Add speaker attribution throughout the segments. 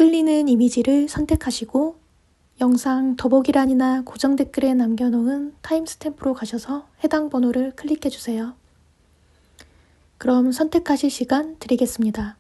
Speaker 1: 이끌리는 이미지를 선택하시고 영상 더보기란이나 고정 댓글에 남겨놓은 타임스탬프로 가셔서 해당 번호를 클릭해주세요. 그럼 선택하실 시간 드리겠습니다.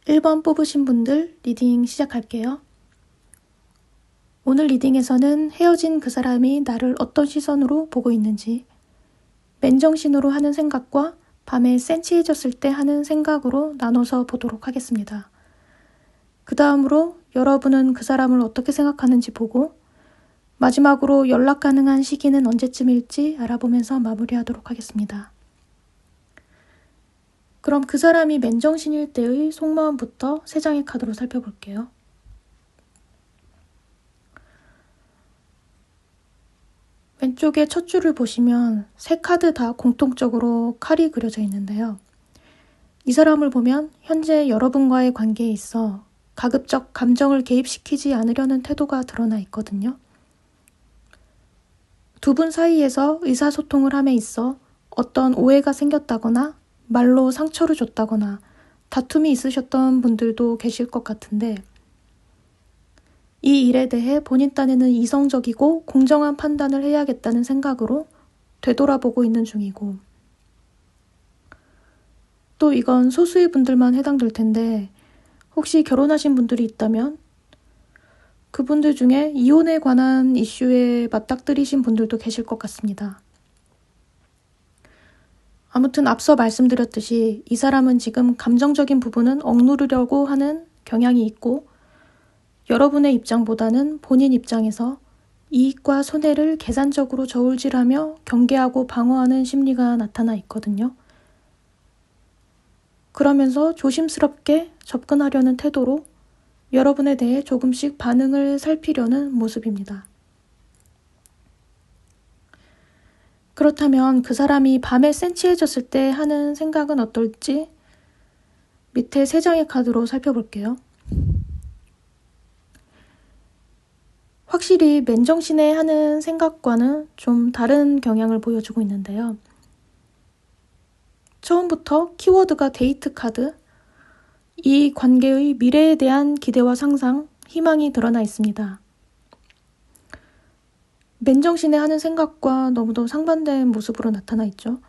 Speaker 1: (1번) 뽑으신 분들 리딩 시작할게요. 오늘 리딩에서는 헤어진 그 사람이 나를 어떤 시선으로 보고 있는지, 맨정신으로 하는 생각과 밤에 센치해졌을 때 하는 생각으로 나눠서 보도록 하겠습니다. 그 다음으로 여러분은 그 사람을 어떻게 생각하는지 보고 마지막으로 연락 가능한 시기는 언제쯤일지 알아보면서 마무리하도록 하겠습니다. 그럼 그 사람이 맨정신일 때의 속마음부터 3장의 카드로 살펴볼게요. 왼쪽에 첫 줄을 보시면 3카드 다 공통적으로 칼이 그려져 있는데요. 이 사람을 보면 현재 여러분과의 관계에 있어 가급적 감정을 개입시키지 않으려는 태도가 드러나 있거든요. 두 분 사이에서 의사소통을 함에 있어 어떤 오해가 생겼다거나 말로 상처를 줬다거나 다툼이 있으셨던 분들도 계실 것 같은데, 이 일에 대해 본인 딴에는 이성적이고 공정한 판단을 해야겠다는 생각으로 되돌아보고 있는 중이고, 또 이건 소수의 분들만 해당될 텐데 혹시 결혼하신 분들이 있다면 그분들 중에 이혼에 관한 이슈에 맞닥뜨리신 분들도 계실 것 같습니다. 아무튼 앞서 말씀드렸듯이 이 사람은 지금 감정적인 부분은 억누르려고 하는 경향이 있고, 여러분의 입장보다는 본인 입장에서 이익과 손해를 계산적으로 저울질하며 경계하고 방어하는 심리가 나타나 있거든요. 그러면서 조심스럽게 접근하려는 태도로 여러분에 대해 조금씩 반응을 살피려는 모습입니다. 그렇다면 그 사람이 밤에 센치해졌을 때 하는 생각은 어떨지 밑에 3장의 카드로 살펴볼게요. 확실히 맨정신에 하는 생각과는 좀 다른 경향을 보여주고 있는데요. 처음부터 키워드가 데이트 카드, 이 관계의 미래에 대한 기대와 상상, 희망이 드러나 있습니다. 맨정신에 하는 생각과 너무도 상반된 모습으로 나타나 있죠.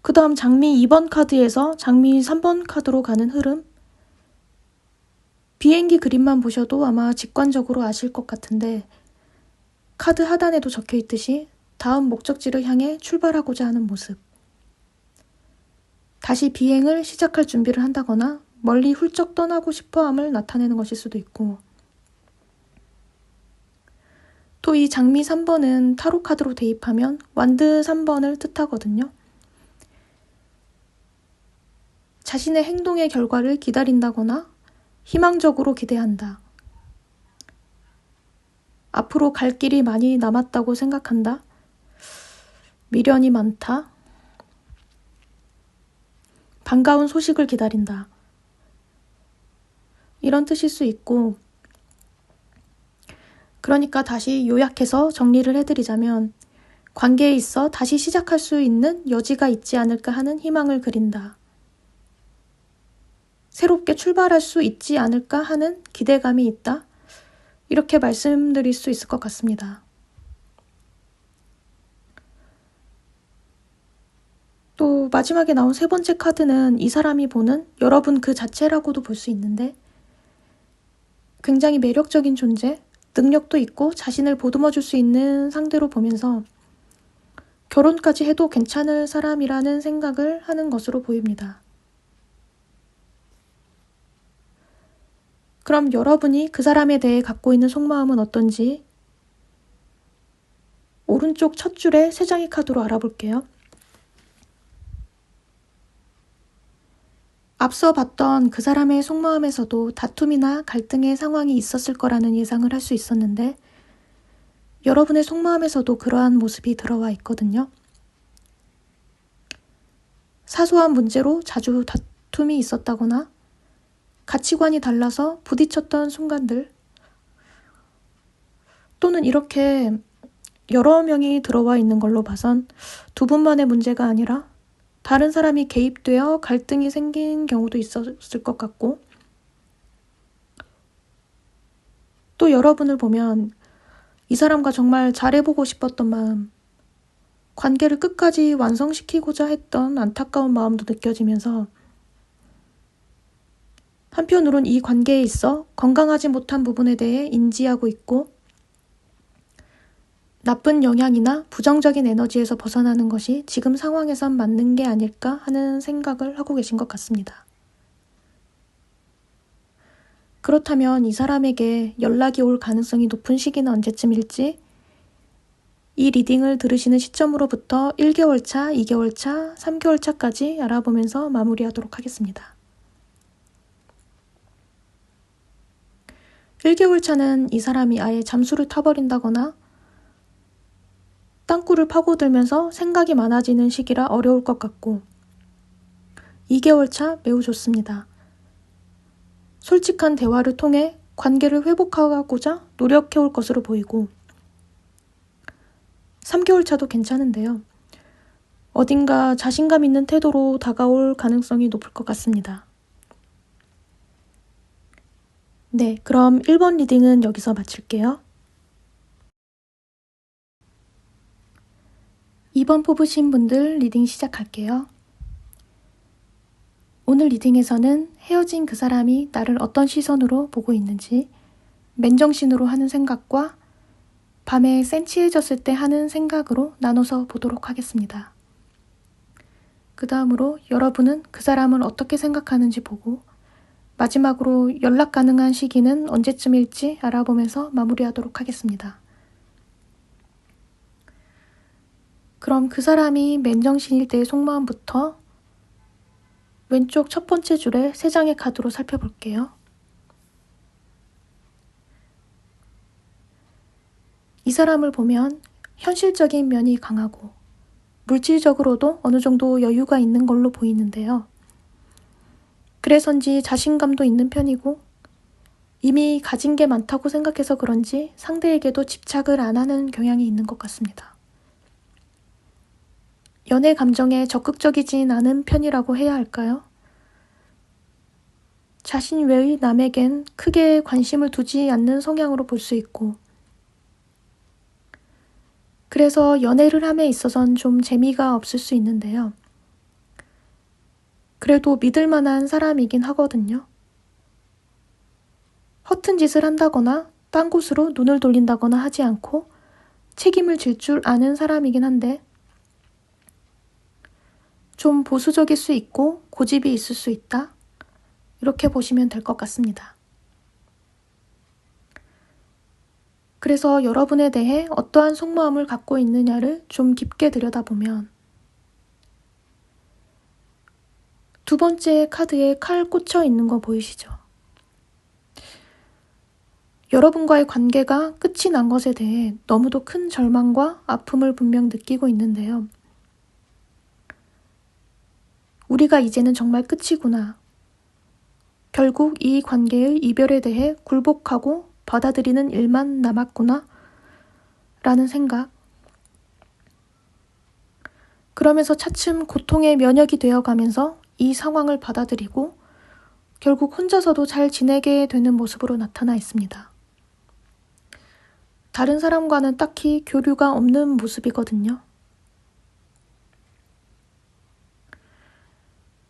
Speaker 1: 그 다음 장미 2번 카드에서 장미 3번 카드로 가는 흐름, 비행기 그림만 보셔도 아마 직관적으로 아실 것 같은데, 카드 하단에도 적혀 있듯이 다음 목적지를 향해 출발하고자 하는 모습, 다시 비행을 시작할 준비를 한다거나 멀리 훌쩍 떠나고 싶어함을 나타내는 것일 수도 있고, 또 이 장미 3번은 타로 카드로 대입하면 완드 3번을 뜻하거든요. 자신의 행동의 결과를 기다린다거나 희망적으로 기대한다. 앞으로 갈 길이 많이 남았다고 생각한다. 미련이 많다. 반가운 소식을 기다린다. 이런 뜻일 수 있고, 그러니까 다시 요약해서 정리를 해드리자면 관계에 있어 다시 시작할 수 있는 여지가 있지 않을까 하는 희망을 그린다. 새롭게 출발할 수 있지 않을까 하는 기대감이 있다. 이렇게 말씀드릴 수 있을 것 같습니다. 또 마지막에 나온 3번째 카드는 이 사람이 보는 여러분 그 자체라고도 볼 수 있는데, 굉장히 매력적인 존재, 능력도 있고 자신을 보듬어 줄 수 있는 상대로 보면서 결혼까지 해도 괜찮을 사람이라는 생각을 하는 것으로 보입니다. 그럼 여러분이 그 사람에 대해 갖고 있는 속마음은 어떤지 오른쪽 첫 줄에 세 장의 카드로 알아볼게요. 앞서 봤던 그 사람의 속마음에서도 다툼이나 갈등의 상황이 있었을 거라는 예상을 할 수 있었는데 여러분의 속마음에서도 그러한 모습이 들어와 있거든요. 사소한 문제로 자주 다툼이 있었다거나 가치관이 달라서 부딪혔던 순간들 또는 이렇게 여러 명이 들어와 있는 걸로 봐선 두 분만의 문제가 아니라 다른 사람이 개입되어 갈등이 생긴 경우도 있었을 것 같고 또 여러분을 보면 이 사람과 정말 잘해보고 싶었던 마음, 관계를 끝까지 완성시키고자 했던 안타까운 마음도 느껴지면서 한편으론 이 관계에 있어 건강하지 못한 부분에 대해 인지하고 있고 나쁜 영향이나 부정적인 에너지에서 벗어나는 것이 지금 상황에선 맞는 게 아닐까 하는 생각을 하고 계신 것 같습니다. 그렇다면 이 사람에게 연락이 올 가능성이 높은 시기는 언제쯤일지 이 리딩을 들으시는 시점으로부터 1개월 차, 2개월 차, 3개월 차까지 알아보면서 마무리하도록 하겠습니다. 1개월 차는 이 사람이 아예 잠수를 타버린다거나 땅굴을 파고들면서 생각이 많아지는 시기라 어려울 것 같고 2개월 차 매우 좋습니다. 솔직한 대화를 통해 관계를 회복하고자 노력해올 것으로 보이고 3개월 차도 괜찮은데요. 어딘가 자신감 있는 태도로 다가올 가능성이 높을 것 같습니다. 네, 그럼 1번 리딩은 여기서 마칠게요. 2번 뽑으신 분들 리딩 시작할게요. 오늘 리딩에서는 헤어진 그 사람이 나를 어떤 시선으로 보고 있는지 맨정신으로 하는 생각과 밤에 센치해졌을 때 하는 생각으로 나눠서 보도록 하겠습니다. 그 다음으로 여러분은 그 사람을 어떻게 생각하는지 보고 마지막으로 연락 가능한 시기는 언제쯤일지 알아보면서 마무리하도록 하겠습니다. 그럼 그 사람이 맨정신일 때의 속마음부터 왼쪽 첫 번째 줄에 3장의 카드로 살펴볼게요. 이 사람을 보면 현실적인 면이 강하고 물질적으로도 어느 정도 여유가 있는 걸로 보이는데요. 그래서인지 자신감도 있는 편이고 이미 가진 게 많다고 생각해서 그런지 상대에게도 집착을 안 하는 경향이 있는 것 같습니다. 연애 감정에 적극적이진 않은 편이라고 해야 할까요? 자신 외의 남에겐 크게 관심을 두지 않는 성향으로 볼 수 있고 그래서 연애를 함에 있어선 좀 재미가 없을 수 있는데요. 그래도 믿을 만한 사람이긴 하거든요. 허튼 짓을 한다거나 딴 곳으로 눈을 돌린다거나 하지 않고 책임을 질 줄 아는 사람이긴 한데 좀 보수적일 수 있고 고집이 있을 수 있다. 이렇게 보시면 될 것 같습니다. 그래서 여러분에 대해 어떠한 속마음을 갖고 있느냐를 좀 깊게 들여다보면 두 번째 카드에 칼 꽂혀 있는 거 보이시죠? 여러분과의 관계가 끝이 난 것에 대해 너무도 큰 절망과 아픔을 분명 느끼고 있는데요. 우리가 이제는 정말 끝이구나. 결국 이 관계의 이별에 대해 굴복하고 받아들이는 일만 남았구나 라는 생각. 그러면서 차츰 고통의 면역이 되어가면서 이 상황을 받아들이고 결국 혼자서도 잘 지내게 되는 모습으로 나타나 있습니다. 다른 사람과는 딱히 교류가 없는 모습이거든요.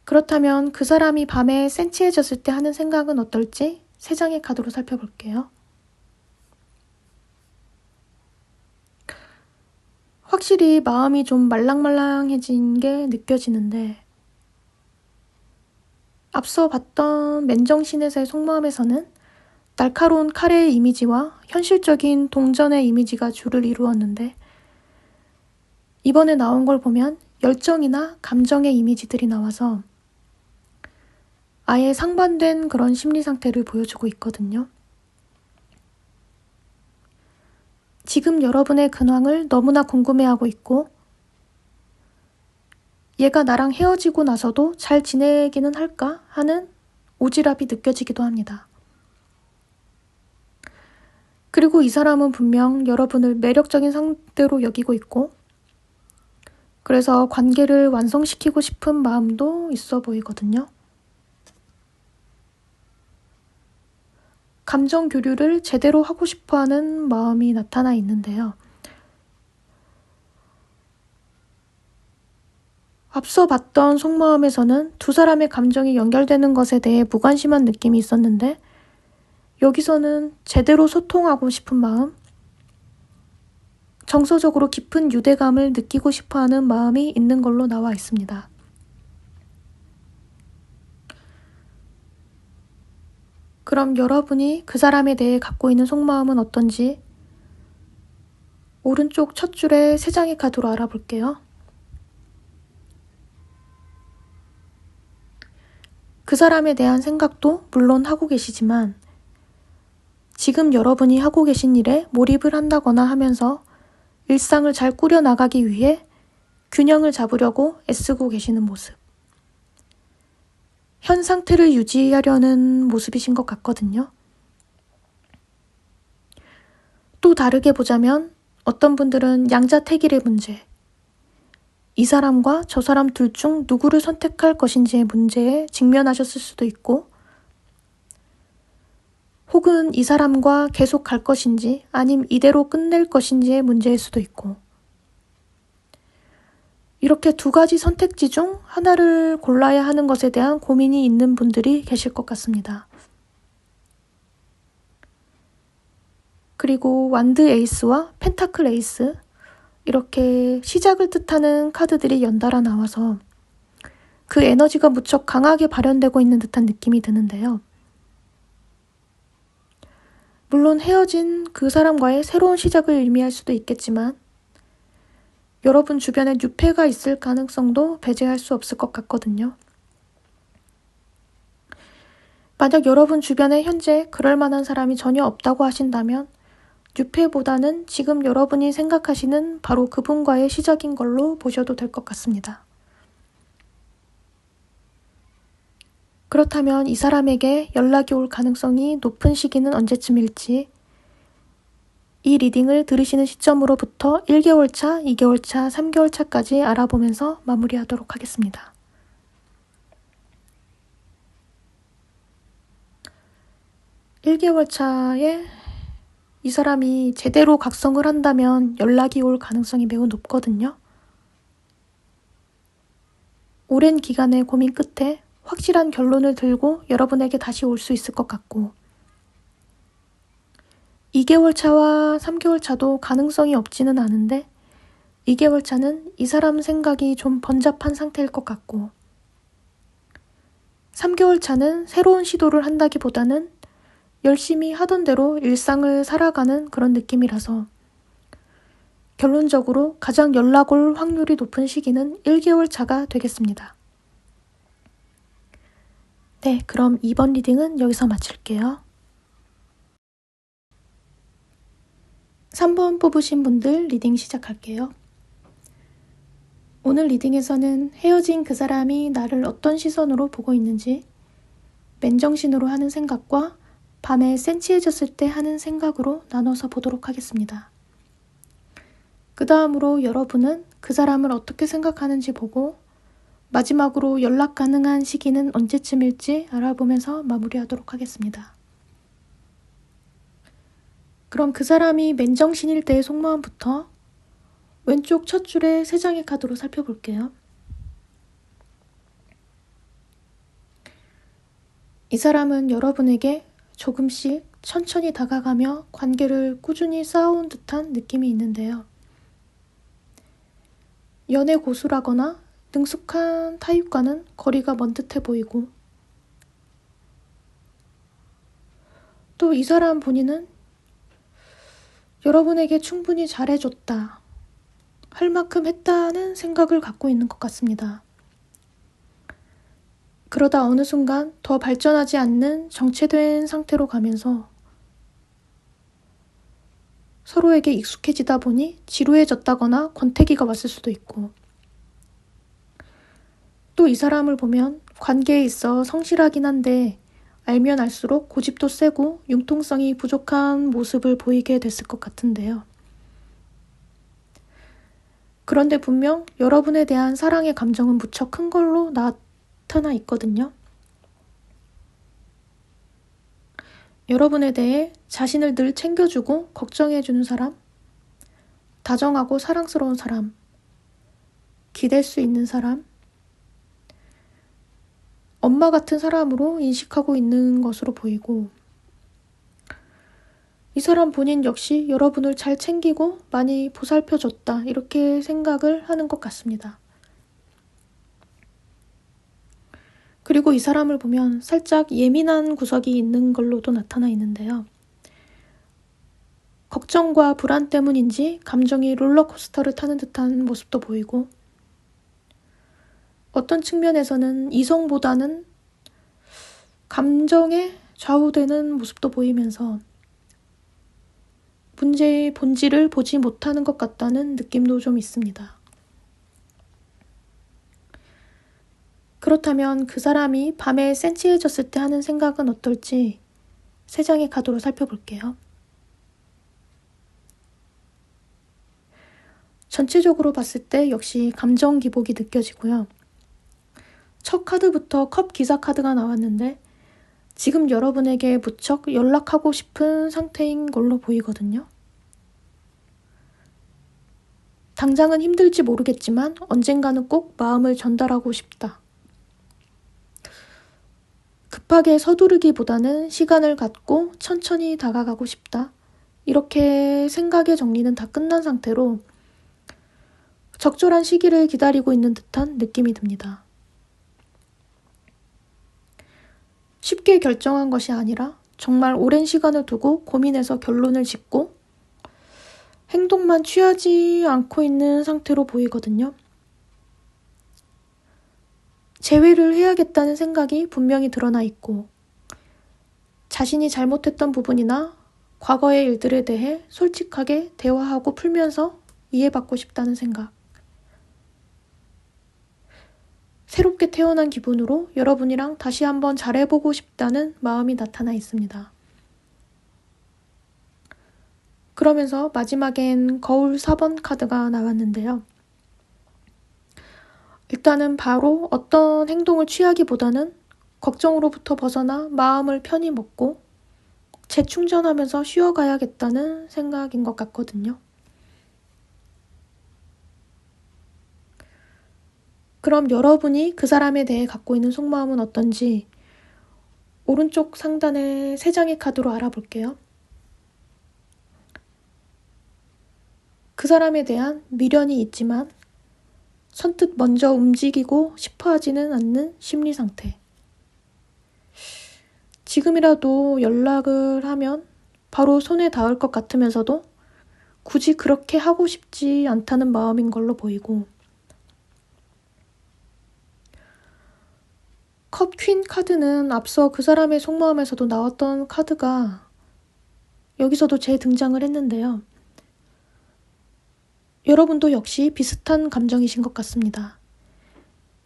Speaker 1: 그렇다면 그 사람이 밤에 센치해졌을 때 하는 생각은 어떨지 3장의 카드로 살펴볼게요. 확실히 마음이 좀 말랑말랑해진 게 느껴지는데 앞서 봤던 맨정신에서의 속마음에서는 날카로운 칼의 이미지와 현실적인 동전의 이미지가 주를 이루었는데 이번에 나온 걸 보면 열정이나 감정의 이미지들이 나와서 아예 상반된 그런 심리 상태를 보여주고 있거든요. 지금 여러분의 근황을 너무나 궁금해하고 있고 얘가 나랑 헤어지고 나서도 잘 지내기는 할까 하는 오지랖이 느껴지기도 합니다. 그리고 이 사람은 분명 여러분을 매력적인 상대로 여기고 있고 그래서 관계를 완성시키고 싶은 마음도 있어 보이거든요. 감정 교류를 제대로 하고 싶어하는 마음이 나타나 있는데요. 앞서 봤던 속마음에서는 두 사람의 감정이 연결되는 것에 대해 무관심한 느낌이 있었는데 여기서는 제대로 소통하고 싶은 마음, 정서적으로 깊은 유대감을 느끼고 싶어하는 마음이 있는 걸로 나와 있습니다. 그럼 여러분이 그 사람에 대해 갖고 있는 속마음은 어떤지 오른쪽 첫 줄의 세 장의 카드로 알아볼게요. 그 사람에 대한 생각도 물론 하고 계시지만 지금 여러분이 하고 계신 일에 몰입을 한다거나 하면서 일상을 잘 꾸려나가기 위해 균형을 잡으려고 애쓰고 계시는 모습. 현 상태를 유지하려는 모습이신 것 같거든요. 또 다르게 보자면 어떤 분들은 양자택일의 문제, 이 사람과 저 사람 둘 중 누구를 선택할 것인지의 문제에 직면하셨을 수도 있고 혹은 이 사람과 계속 갈 것인지 아님 이대로 끝낼 것인지의 문제일 수도 있고 이렇게 두 가지 선택지 중 하나를 골라야 하는 것에 대한 고민이 있는 분들이 계실 것 같습니다. 그리고 완드 에이스와 펜타클 에이스 이렇게 시작을 뜻하는 카드들이 연달아 나와서 그 에너지가 무척 강하게 발현되고 있는 듯한 느낌이 드는데요. 물론 헤어진 그 사람과의 새로운 시작을 의미할 수도 있겠지만 여러분 주변에 유패가 있을 가능성도 배제할 수 없을 것 같거든요. 만약 여러분 주변에 현재 그럴 만한 사람이 전혀 없다고 하신다면 유패보다는 지금 여러분이 생각하시는 바로 그분과의 시작인 걸로 보셔도 될 것 같습니다. 그렇다면 이 사람에게 연락이 올 가능성이 높은 시기는 언제쯤일지 이 리딩을 들으시는 시점으로부터 1개월 차, 2개월 차, 3개월 차까지 알아보면서 마무리하도록 하겠습니다. (1개월) 차에 이 사람이 제대로 각성을 한다면 연락이 올 가능성이 매우 높거든요. 오랜 기간의 고민 끝에 확실한 결론을 들고 여러분에게 다시 올 수 있을 것 같고 2개월 차와 3개월 차도 가능성이 없지는 않은데 2개월 차는 이 사람 생각이 좀 번잡한 상태일 것 같고 3개월 차는 새로운 시도를 한다기보다는 열심히 하던 대로 일상을 살아가는 그런 느낌이라서 결론적으로 가장 연락 올 확률이 높은 시기는 1개월 차가 되겠습니다. 네, 그럼 2번 리딩은 여기서 마칠게요. 3번 뽑으신 분들 리딩 시작할게요. 오늘 리딩에서는 헤어진 그 사람이 나를 어떤 시선으로 보고 있는지 맨정신으로 하는 생각과 밤에 센치해졌을 때 하는 생각으로 나눠서 보도록 하겠습니다. 그 다음으로 여러분은 그 사람을 어떻게 생각하는지 보고 마지막으로 연락 가능한 시기는 언제쯤일지 알아보면서 마무리하도록 하겠습니다. 그럼 그 사람이 맨정신일 때의 속마음부터 왼쪽 첫 줄의 3장의 카드로 살펴볼게요. 이 사람은 여러분에게 조금씩 천천히 다가가며 관계를 꾸준히 쌓아온 듯한 느낌이 있는데요. 연애 고수라거나 능숙한 타입과는 거리가 먼 듯해 보이고 또 이 사람 본인은 여러분에게 충분히 잘해줬다, 할 만큼 했다는 생각을 갖고 있는 것 같습니다. 그러다 어느 순간 더 발전하지 않는 정체된 상태로 가면서 서로에게 익숙해지다 보니 지루해졌다거나 권태기가 왔을 수도 있고, 또 이 사람을 보면 관계에 있어 성실하긴 한데 알면 알수록 고집도 세고 융통성이 부족한 모습을 보이게 됐을 것 같은데요. 그런데 분명 여러분에 대한 사랑의 감정은 무척 큰 걸로 나타나 있거든요. 여러분에 대해 자신을 늘 챙겨주고 걱정해주는 사람, 다정하고 사랑스러운 사람, 기댈 수 있는 사람, 엄마 같은 사람으로 인식하고 있는 것으로 보이고, 이 사람 본인 역시 여러분을 잘 챙기고 많이 보살펴줬다, 이렇게 생각을 하는 것 같습니다. 그리고 이 사람을 보면 살짝 예민한 구석이 있는 걸로도 나타나 있는데요. 걱정과 불안 때문인지 감정이 롤러코스터를 타는 듯한 모습도 보이고, 어떤 측면에서는 이성보다는 감정에 좌우되는 모습도 보이면서 문제의 본질을 보지 못하는 것 같다는 느낌도 좀 있습니다. 그렇다면 그 사람이 밤에 센치해졌을 때 하는 생각은 어떨지 3장의 카드로 살펴볼게요. 전체적으로 봤을 때 역시 감정 기복이 느껴지고요. 첫 카드부터 컵 기사 카드가 나왔는데 지금 여러분에게 무척 연락하고 싶은 상태인 걸로 보이거든요. 당장은 힘들지 모르겠지만 언젠가는 꼭 마음을 전달하고 싶다. 급하게 서두르기보다는 시간을 갖고 천천히 다가가고 싶다. 이렇게 생각의 정리는 다 끝난 상태로 적절한 시기를 기다리고 있는 듯한 느낌이 듭니다. 쉽게 결정한 것이 아니라 정말 오랜 시간을 두고 고민해서 결론을 짓고 행동만 취하지 않고 있는 상태로 보이거든요. 재회를 해야겠다는 생각이 분명히 드러나 있고, 자신이 잘못했던 부분이나 과거의 일들에 대해 솔직하게 대화하고 풀면서 이해받고 싶다는 생각, 새롭게 태어난 기분으로 여러분이랑 다시 한번 잘해보고 싶다는 마음이 나타나 있습니다. 그러면서 마지막엔 거울 4번 카드가 나왔는데요. 일단은 바로 어떤 행동을 취하기보다는 걱정으로부터 벗어나 마음을 편히 먹고 재충전하면서 쉬어가야겠다는 생각인 것 같거든요. 그럼 여러분이 그 사람에 대해 갖고 있는 속마음은 어떤지 오른쪽 상단의 3장의 카드로 알아볼게요. 그 사람에 대한 미련이 있지만 선뜻 먼저 움직이고 싶어 하지는 않는 심리 상태. 지금이라도 연락을 하면 바로 손에 닿을 것 같으면서도 굳이 그렇게 하고 싶지 않다는 마음인 걸로 보이고, 컵 퀸 카드는 앞서 그 사람의 속마음에서도 나왔던 카드가 여기서도 재등장을 했는데요. 여러분도 역시 비슷한 감정이신 것 같습니다.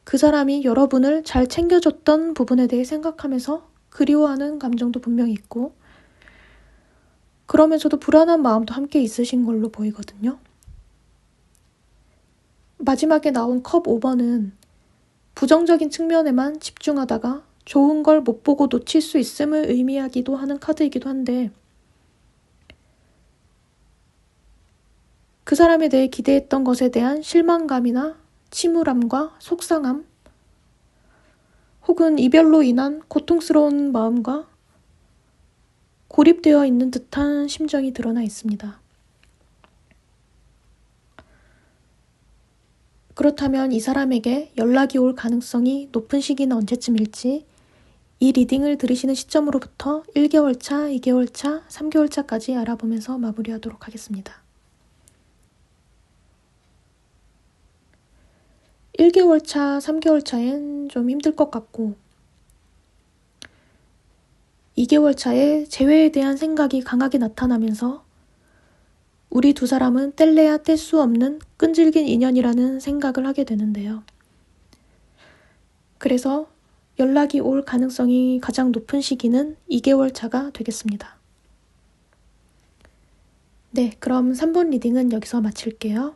Speaker 1: 그 사람이 여러분을 잘 챙겨줬던 부분에 대해 생각하면서 그리워하는 감정도 분명히 있고, 그러면서도 불안한 마음도 함께 있으신 걸로 보이거든요. 마지막에 나온 컵 5번은 부정적인 측면에만 집중하다가 좋은 걸 못 보고 놓칠 수 있음을 의미하기도 하는 카드이기도 한데, 그 사람에 대해 기대했던 것에 대한 실망감이나 침울함과 속상함, 혹은 이별로 인한 고통스러운 마음과 고립되어 있는 듯한 심정이 드러나 있습니다. 그렇다면 이 사람에게 연락이 올 가능성이 높은 시기는 언제쯤일지 이 리딩을 들으시는 시점으로부터 1개월 차, 2개월 차, 3개월 차까지 알아보면서 마무리하도록 하겠습니다. 1개월 차, 3개월 차엔 좀 힘들 것 같고 2개월 차에 재회에 대한 생각이 강하게 나타나면서 우리 두 사람은 뗄래야 뗄 수 없는 끈질긴 인연이라는 생각을 하게 되는데요. 그래서 연락이 올 가능성이 가장 높은 시기는 2개월 차가 되겠습니다. 네, 그럼 3번 리딩은 여기서 마칠게요.